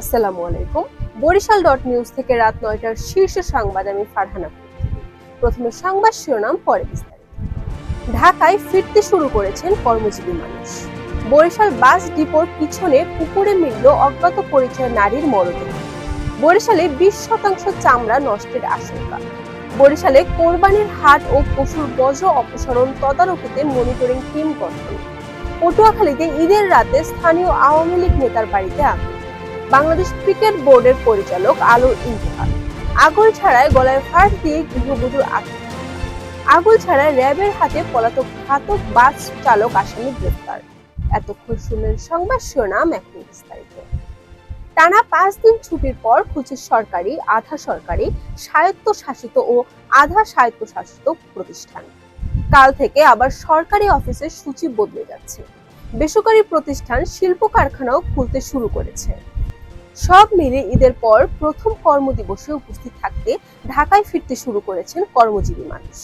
আসসালামু আলাইকুম। বরিশাল.নিউজ থেকে রাত ৯টার শীর্ষ সংবাদ আমি ফারহানা। প্রথমে সংবাদ শিরোনাম, পরে বিস্তারিত। ঢাকায় ফিরতে শুরু করেছেন কর্মজীবী মানুষ। বরিশাল বাস ডিপোর পিছনে পুকুরে মিলল অজ্ঞাত পরিচয় নারীর মরদেহ। বরিশালে ২০% চামড়া নষ্টের আশঙ্কা। বরিশালে কোরবানির হাট ও পশুর বর্জ্য অপসারণ তদারকিতে মনিটরিং টিম গঠন। পটুয়াখালীতে ঈদের রাতে স্থানীয় আওয়ামী লীগ নেতার বাড়িতে আগুন। বাংলাদেশ ক্রিকেট বোর্ডের পরিচালক আলোর ইন্তেকাল। আগৈলঝাড়ায় গলায় ফাঁস দিয়ে গৃহবধূর আত্মহত্যা। আগৈলঝাড়ায় র্যাবের হাতে পলাতক ঘাতক বাস চালক আসামি গ্রেফতার। এতক্ষণ শুনলেন সংবাদ শিরোনাম, এখন বিস্তারিত। টানা 5 দিন ছুটির পর খুঁজছে সরকারি, আধা সরকারি, স্বায়ত্তশাসিত ও আধা স্বায়ত্তশাসিত প্রতিষ্ঠান। কাল থেকে আবার সরকারি অফিসের সূচি বদলে যাচ্ছে। বেসরকারি প্রতিষ্ঠান, শিল্প কারখানাও খুলতে শুরু করেছে। সব মিলে ঈদের পর প্রথম কর্মদিবসে উপস্থিত থাকতে ঢাকায় ফিরতে শুরু করেছেন কর্মজীবী মানুষ।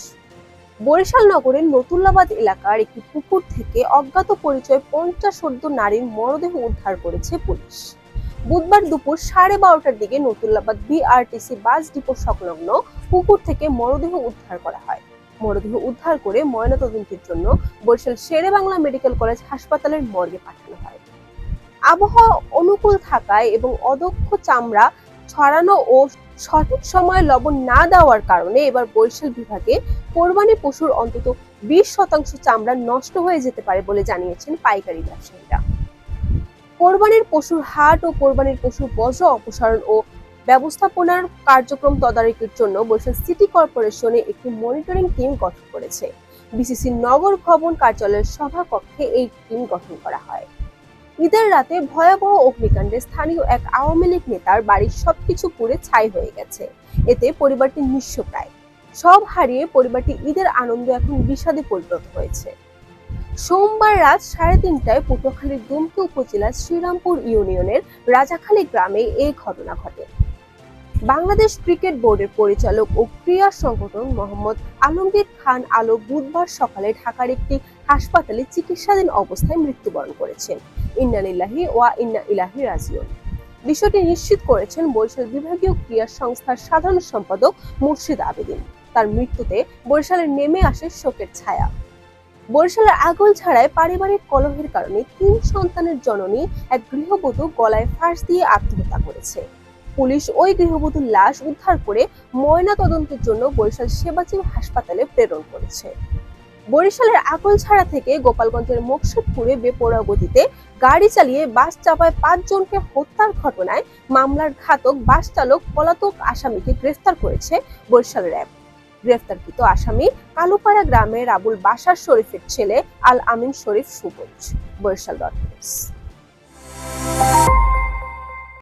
বরিশাল নগরের নতুল্লাবাদ এলাকার একটি পুকুর থেকে অজ্ঞাত পরিচয় 50 নারীর মরদেহ উদ্ধার করেছে পুলিশ। বুধবার দুপুর 12:30টার দিকে নতুল্লাবাদ বিআরটিসি বাস ডিপো সংলগ্ন পুকুর থেকে মরদেহ উদ্ধার করা হয়। মরদেহ উদ্ধার করে ময়নাতদন্তের জন্য বরিশাল শেরেবাংলা মেডিকেল কলেজ হাসপাতালের মর্গে পাঠানো হয়। আবহাওয়া অনুকূল থাকায় এবং অদক্ষ চামড়া ছড়ানো ও সঠিক সময়ে লবণ না দেওয়ার কারণে এবার বরিশাল বিভাগে কোরবানি পশুর অন্তত 20% চামড়া নষ্ট হয়ে যেতে পারে বলে জানিয়েছেন পাইকারি ব্যবসায়ীরা। কোরবানির পশুর হাট ও কোরবানির পশুর বর্জ্য অপসারণ ও ব্যবস্থাপনার কার্যক্রম তদারকির জন্য বরিশাল সিটি কর্পোরেশনে একটি মনিটরিং টিম গঠন করেছে। বিসিসি নগর ভবন কার্যালয়ের সভাকক্ষে এই টিম গঠন করা হয়। ঈদের রাতে ভয়াবহ অগ্নিকাণ্ডে স্থানীয় এক আওয়ামী লীগ নেতার বাড়ির সবকিছু পুড়ে ছাই হয়ে গেছে। এতে পরিবারটি নিঃস্ব প্রায়। সব হারিয়ে পরিবারটি ঈদের আনন্দ এখন বিষাদে পরিণত হয়েছে। সোমবার রাত 3:30টায় পটুয়াখালীর দুমকি উপজেলার শ্রীরামপুর ইউনিয়নের রাজাখালী গ্রামে এই ঘটনা ঘটে। বাংলাদেশ ক্রিকেট বোর্ডের পরিচালক ও ক্রীড়া সংগঠন মোহাম্মদ আলমগীর খান আলো বুধবার সকালে ঢাকার একটি হাসপাতালে চিকিৎসাধীন অবস্থায় মৃত্যুবরণ করেছেন। ইন্না লিল্লাহি ওয়া ইন্না ইলাইহি রাজিউন। বিষয়টি নিশ্চিত করেছেন বরিশাল বিভাগীয় ক্রীড়া সংস্থার সাধারণ সম্পাদক মুর্শিদ আবেদিন। তার মৃত্যুতে বরিশালে নেমে আসে শোকের ছায়া। বরিশালের আগৈলঝাড়ায় পারিবারিক কলহের কারণে 3 সন্তানের জননী এক গৃহবধূ গলায় ফাঁস দিয়ে আত্মহত্যা করেছে। পুলিশ ওই গৃহবধূর লাশ উদ্ধার করে ময়না তদন্তের জন্য বরিশাল সেবাজীব হাসপাতালে প্রেরণ করেছে। বরিশালের আগৈলঝাড়া থেকে গোপালগঞ্জের মকসুদপুরে বেপরোয়া গতিতে গাড়ি চালিয়ে বাস চাপায় 5 জনকে হত্যার ঘটনায় মামলার ঘাতক বাস চালক পলাতক আসামিকে গ্রেফতার করেছে বরিশাল র্যাব। গ্রেফতারকৃত আসামি কালুপাড়া গ্রামের আবুল বাশার শরীফের ছেলে আল আমিন শরীফ সুবজ। বরিশাল.নিউজ।